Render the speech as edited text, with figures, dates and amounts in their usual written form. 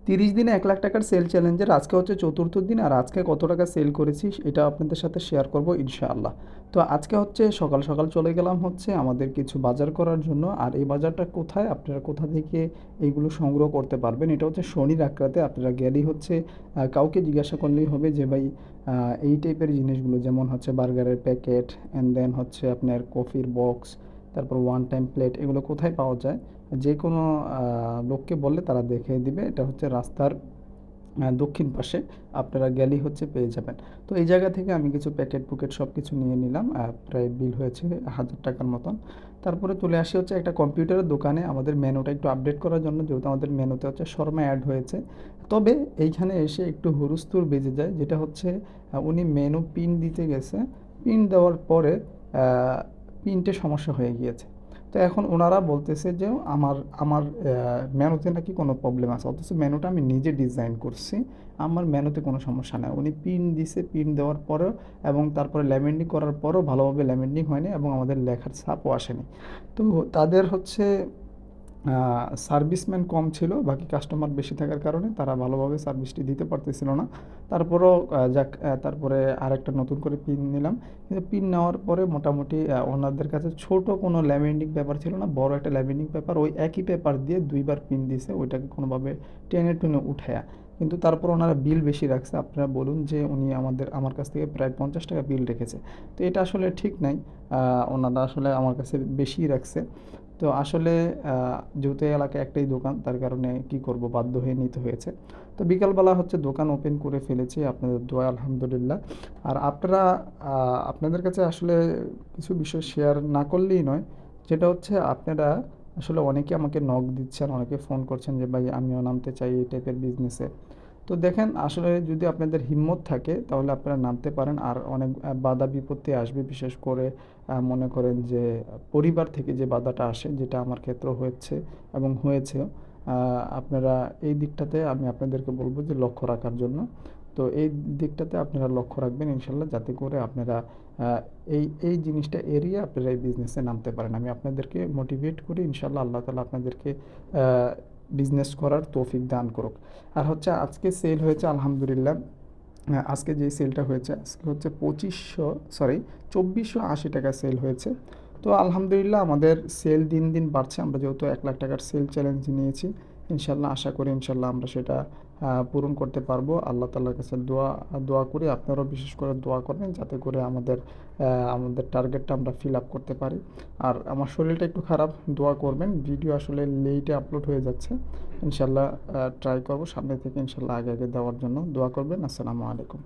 30 দিনে 1 লাখ টাকার সেল চ্যালেঞ্জের আজকে হচ্ছে চতুর্থ দিন, আর আজকে কত টাকা সেল করেছি এটা আপনাদের সাথে শেয়ার করব ইনশাআল্লাহ। তো আজকে হচ্ছে সকাল সকাল চলে গেলাম হচ্ছে আমাদের কিছু বাজার করার জন্য। আর এই বাজারটা কোথায়, আপনারা কোথা থেকে এইগুলো সংগ্রহ করতে পারবেন, এটা হচ্ছে শনির আক্রাতে। আপনারা গেলেই হচ্ছে কাউকে জিজ্ঞাসা করলেই হবে যে ভাই এই টাইপের জিনিসগুলো, যেমন হচ্ছে বার্গারের প্যাকেট, অ্যান্ড দেন হচ্ছে আপনার কফির বক্স, তারপর ওয়ান টাইম প্লেট, এগুলো কোথায় পাওয়া যায়। যে কোনো লোককে বললে তারা দেখিয়ে দিবে। এটা হচ্ছে রাস্তার দক্ষিণ পাশে, আপনারা গেলেই হচ্ছে পেয়ে যাবেন। তো এই জায়গা থেকে আমি কিছু প্যাকেট পুকেট সব কিছু নিয়ে নিলাম, প্রায় বিল হয়েছে 1000 টাকার মতন। তারপরে চলে আসি হচ্ছে একটা কম্পিউটারের দোকানে আমাদের মেনুটা একটু আপডেট করার জন্য, যেহেতু আমাদের মেনুতে হচ্ছে শর্মা অ্যাড হয়েছে। তবে এইখানে এসে একটু হুরুস্তুর বেজে যায়, যেটা হচ্ছে উনি মেনু পিন দিতে গেছে, পিন দেওয়ার পরে পিনটে সমস্যা হয়ে গিয়েছে। তো এখন ওনারা বলতেছে যে আমার আমার মেনুতে নাকি কোনো প্রবলেম আছে, অথচ মেনুটা আমি নিজে ডিজাইন করছি, আমার মেনুতে কোনো সমস্যা নেই। উনি পিন দিছে, পিন দেওয়ার পরেও এবং তারপরে ল্যামেন্ডিং করার পরেও ভালোভাবে ল্যামেন্ডিং হয়নি এবং আমাদের লেখার ছাপও আসেনি। তো তাদের হচ্ছে সার্ভিসম্যান কম ছিল, বাকি কাস্টমার বেশি থাকার কারণে তারা ভালোভাবে সার্ভিসটি দিতে পারতেছিল না। তারপরেও যাক, তারপরে আরেকটা নতুন করে পিন নিলাম। কিন্তু পিন নেওয়ার পরে মোটামুটি ওনাদের কাছে ছোট কোনো ল্যামিনেটিং পেপার ছিল না, বড় একটা ল্যামিনেটিং পেপার, ওই একই পেপার দিয়ে দুইবার পিন দিছে, ওইটাকে কোনোভাবে টেনে টুনে উঠায়া। কিন্তু তারপর ওনারা বিল বেশি রাখছে। আপনারা বলুন যে উনি আমার কাছ থেকে প্রায় 50 টাকা বিল রেখেছে। তো এটা আসলে ঠিক নাই, ওনারা আসলে আমার কাছে বেশিই রাখছে। তো আসলে যেহেতু এই এলাকায় একটাই দোকান, তার কারণে কি করব, বাধ্য হয়ে নিতে হয়েছে। তো বিকালবেলা হচ্ছে দোকান ওপেন করে ফেলেছি আপনাদের দোয়া আলহামদুলিল্লাহ। আর আপনারা আপনাদের কাছে আসলে কিছু বিষয় শেয়ার না করলেই নয়, যেটা হচ্ছে আপনারা আসলে অনেকে আমাকে নক দিচ্ছেন, অনেকে ফোন করছেন যে ভাই আমিও নামতে চাই এই টাইপের বিজনেসে। তো দেখেন আসলে যদি আপনাদের হিম্মত থাকে তাহলে আপনারা নামতে পারেন। আর অনেক বাধা বিপত্তি আসবে, বিশেষ করে মনে করেন যে পরিবার থেকে যে বাধাটা আসে, যেটা আমার ক্ষেত্রেও হয়েছে এবং হয়েছেও। আপনারা এই দিকটাতে আমি আপনাদেরকে বলবো যে লক্ষ্য রাখার জন্য। তো এই দিকটাতে আপনারা লক্ষ্য রাখবেন ইনশাল্লাহ, যাতে করে আপনারা এই জিনিসটা এড়িয়ে আপনারা এই বিজনেসে নামতে পারেন। আমি আপনাদেরকে মোটিভেট করি ইনশাল্লাহ, আল্লাহ তালা আপনাদেরকে বিজনেস করার তৌফিক দান করুক। আর হচ্ছে আজকে সেল হয়েছে আলহামদুলিল্লাহ। আজকে যে সেলটা হয়েছে আজকে হচ্ছে 2480 টাকা সেল হয়েছে। তো আলহামদুলিল্লাহ আমাদের সেল দিন দিন বাড়ছে। আমরা যেহেতু 1 লাখ টাকার সেল চ্যালেঞ্জ নিয়েছি, ইনশাল্লাহ আশা করি ইনশাল্লাহ আমরা সেটা পূরণ করতে পারবো। আল্লাহ তাল্লার কাছে দোয়া দোয়া করি, আপনারাও বিশেষ করে দোয়া করবেন যাতে করে আমাদের টার্গেটটা আমরা ফিল আপ করতে পারি। আর আমার শরীরটা একটু খারাপ, দোয়া করবেন। ভিডিও আসলে লেটে আপলোড হয়ে যাচ্ছে। ইনশাল্লাহ ট্রাই করব সামনে থেকে ইনশাল্লাহ আগে আগে দেওয়ার জন্য। দোয়া করবেন। আসসালামু আলাইকুম।